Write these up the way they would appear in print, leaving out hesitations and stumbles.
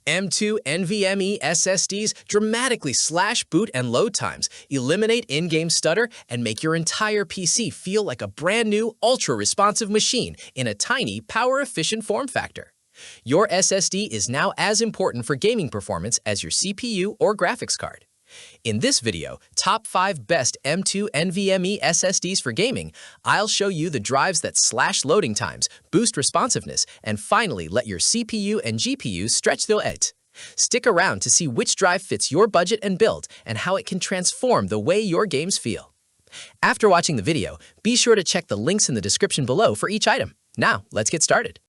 M.2 Nvme SSDs dramatically slash boot and load times, eliminate in-game stutter, and make your entire PC feel like a brand new, ultra-responsive machine in a tiny, power-efficient form factor. Your SSD is now as important for gaming performance as your CPU or graphics card. In this video, Top 5 Best M.2 Nvme SSDs for Gaming, I'll show you the drives that slash loading times, boost responsiveness, and finally let your CPU and GPU stretch their edge. Stick around to see which drive fits your budget and build, and how it can transform the way your games feel. After watching the video, be sure to check the links in the description below for each item. Now, let's get started.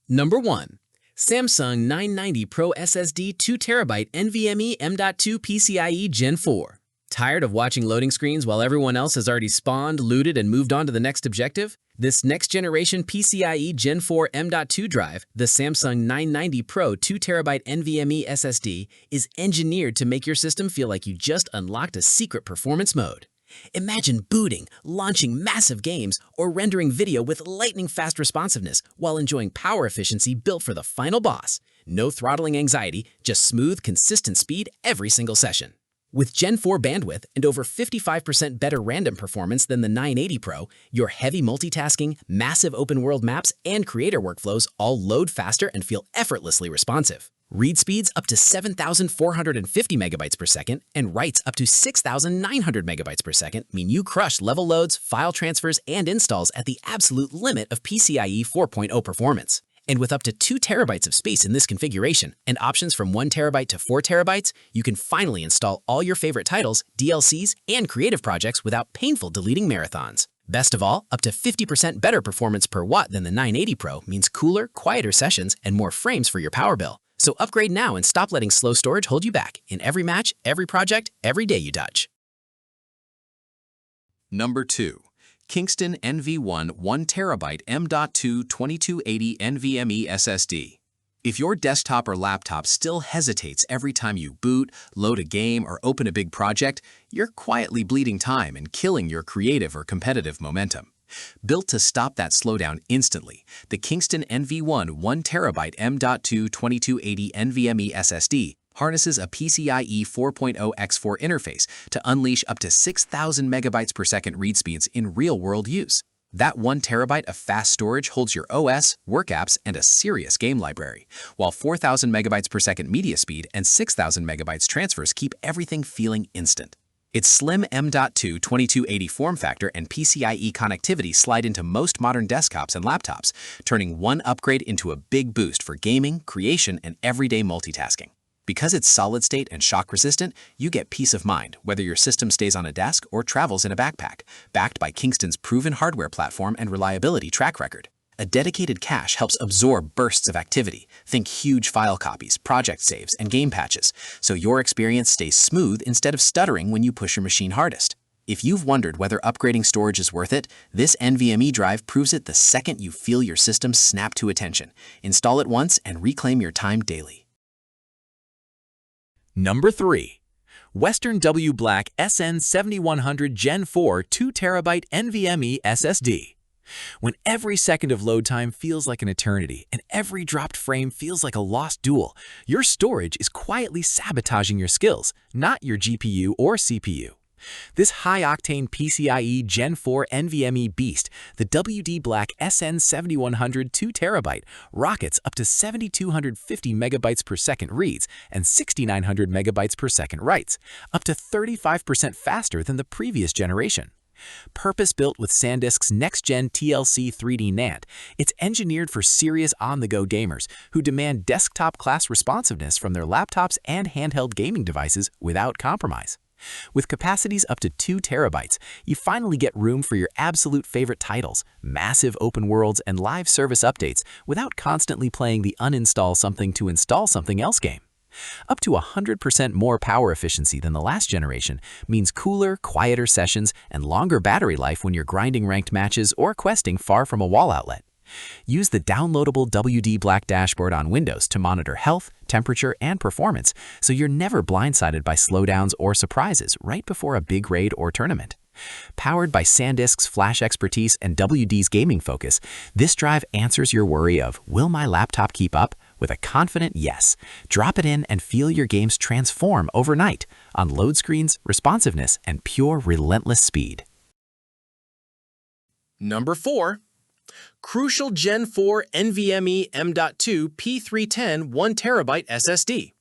Number 1. Samsung 990 Pro SSD 2TB NVMe M.2 PCIe Gen 4. Tired of watching loading screens while everyone else has already spawned, looted, and moved on to the next objective? This next-generation PCIe Gen 4 M.2 drive, the Samsung 990 Pro 2TB NVMe SSD, is engineered to make your system feel like you just unlocked a secret performance mode. Imagine booting, launching massive games, or rendering video with lightning-fast responsiveness while enjoying power efficiency built for the final boss. No throttling anxiety, just smooth, consistent speed every single session. With Gen 4 bandwidth and over 55% better random performance than the 980 Pro, your heavy multitasking, massive open-world maps, and creator workflows all load faster and feel effortlessly responsive. Read speeds up to 7,450 megabytes per second and writes up to 6,900 megabytes per second mean you crush level loads, file transfers, and installs at the absolute limit of PCIe 4.0 performance. And with up to 2 terabytes of space in this configuration and options from 1 terabyte to 4 terabytes, you can finally install all your favorite titles, DLCs, and creative projects without painful deleting marathons. Best of all, up to 50% better performance per watt than the 980 Pro means cooler, quieter sessions and more frames for your power bill. So upgrade now and stop letting slow storage hold you back in every match, every project, every day you touch. Number 2. Kingston NV3 1TB M.2 2280 NVMe SSD. If your desktop or laptop still hesitates every time you boot, load a game, or open a big project, you're quietly bleeding time and killing your creative or competitive momentum. Built to stop that slowdown instantly, the Kingston NV3 1TB M.2 2280 NVMe SSD harnesses a PCIe 4.0 x4 interface to unleash up to 6,000 megabytes per second read speeds in real-world use. That 1 terabyte of fast storage holds your OS, work apps, and a serious game library, while 4,000 megabytes per second media speed and 6,000 megabytes transfers keep everything feeling instant. Its slim M.2 2280 form factor and PCIe connectivity slide into most modern desktops and laptops, turning one upgrade into a big boost for gaming, creation, and everyday multitasking. Because it's solid-state and shock-resistant, you get peace of mind whether your system stays on a desk or travels in a backpack, backed by Kingston's proven hardware platform and reliability track record. A dedicated cache helps absorb bursts of activity, think huge file copies, project saves, and game patches, so your experience stays smooth instead of stuttering when you push your machine hardest. If you've wondered whether upgrading storage is worth it, this NVMe drive proves it the second you feel your system snap to attention. Install it once and reclaim your time daily. Number 3. Western W Black SN7100 Gen 4 2TB NVMe SSD. When every second of load time feels like an eternity and every dropped frame feels like a lost duel, your storage is quietly sabotaging your skills, not your GPU or CPU. This high-octane PCIe Gen 4 NVMe beast, the WD Black SN7100 2TB, rockets up to 7,250 megabytes per second reads and 6,900 megabytes per second writes, up to 35% faster than the previous generation. Purpose-built with SanDisk's next-gen TLC 3D NAND, it's engineered for serious on-the-go gamers who demand desktop-class responsiveness from their laptops and handheld gaming devices without compromise. With capacities up to 2 terabytes, you finally get room for your absolute favorite titles, massive open worlds, and live service updates without constantly playing the uninstall something to install something else game. Up to 100% more power efficiency than the last generation means cooler, quieter sessions and longer battery life when you're grinding ranked matches or questing far from a wall outlet. Use the downloadable WD Black dashboard on Windows to monitor health, temperature, and performance, so you're never blindsided by slowdowns or surprises right before a big raid or tournament. Powered by SanDisk's flash expertise and WD's gaming focus, this drive answers your worry of, will my laptop keep up, With a confident yes, drop it in and feel your games transform overnight on load screens, responsiveness, and pure relentless speed. Number 4. Crucial Gen4 NVMe M.2 P310 1TB SSD.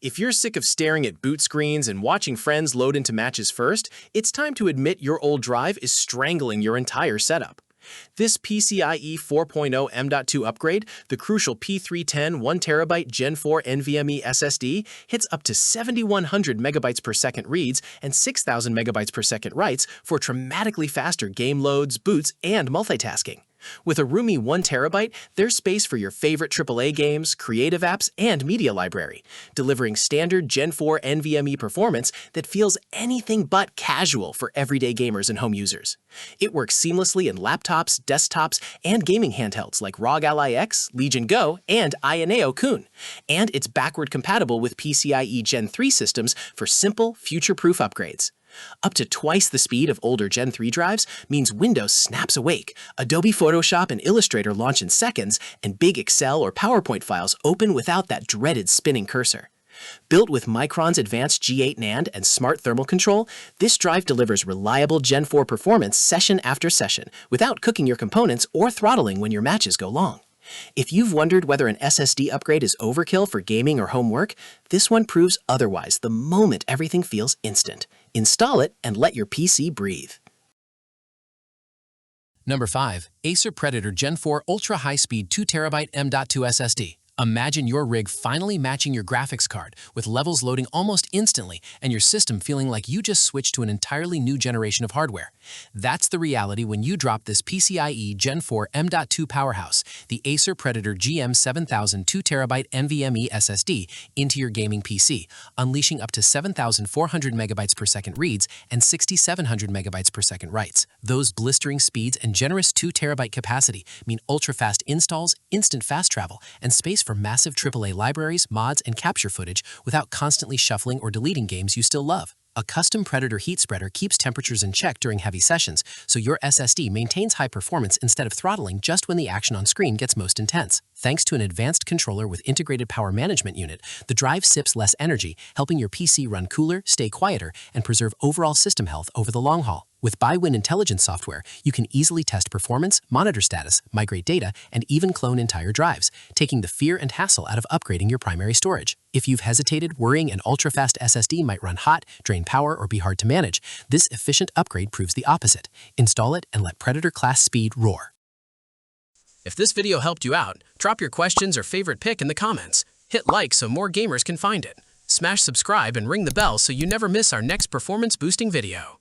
If you're sick of staring at boot screens and watching friends load into matches first, it's time to admit your old drive is strangling your entire setup. This PCIe 4.0 M.2 upgrade, the crucial P310 1TB Gen4 NVMe SSD, hits up to 7,100 megabytes per second reads and 6,000 megabytes per second writes for dramatically faster game loads, boots, and multitasking. With a roomy 1 terabyte, there's space for your favorite AAA games, creative apps, and media library, delivering standard Gen 4 NVMe performance that feels anything but casual for everyday gamers and home users. It works seamlessly in laptops, desktops, and gaming handhelds like ROG Ally X, Legion Go, and Ioneo Kun. And it's backward compatible with PCIe Gen 3 systems for simple, future-proof upgrades. Up to twice the speed of older Gen 3 drives means Windows snaps awake, Adobe Photoshop and Illustrator launch in seconds, and big Excel or PowerPoint files open without that dreaded spinning cursor. Built with Micron's advanced G8 NAND and smart thermal control, this drive delivers reliable Gen 4 performance session after session without cooking your components or throttling when your matches go long. If you've wondered whether an SSD upgrade is overkill for gaming or home work, this one proves otherwise the moment everything feels instant. Install it and let your PC breathe. Number 5. Acer Predator Gen4 Ultra High-Speed 2TB M.2 SSD. Imagine your rig finally matching your graphics card, with levels loading almost instantly and your system feeling like you just switched to an entirely new generation of hardware. That's the reality when you drop this PCIe Gen 4 M.2 powerhouse, the Acer Predator GM7000 2TB NVMe SSD, into your gaming PC, unleashing up to 7,400 megabytes per second reads and 6,700 megabytes per second writes. Those blistering speeds and generous 2TB capacity mean ultra-fast installs, instant fast travel, and space for massive AAA libraries, mods, and capture footage without constantly shuffling or deleting games you still love. A custom Predator heat spreader keeps temperatures in check during heavy sessions, so your SSD maintains high performance instead of throttling just when the action on screen gets most intense. Thanks to an advanced controller with integrated power management unit, the drive sips less energy, helping your PC run cooler, stay quieter, and preserve overall system health over the long haul. With ByWin intelligence software, you can easily test performance, monitor status, migrate data, and even clone entire drives, taking the fear and hassle out of upgrading your primary storage. If you've hesitated, worrying an ultra-fast SSD might run hot, drain power, or be hard to manage, this efficient upgrade proves the opposite. Install it and let Predator-class speed roar. If this video helped you out, drop your questions or favorite pick in the comments. Hit like so more gamers can find it. Smash subscribe and ring the bell so you never miss our next performance-boosting video.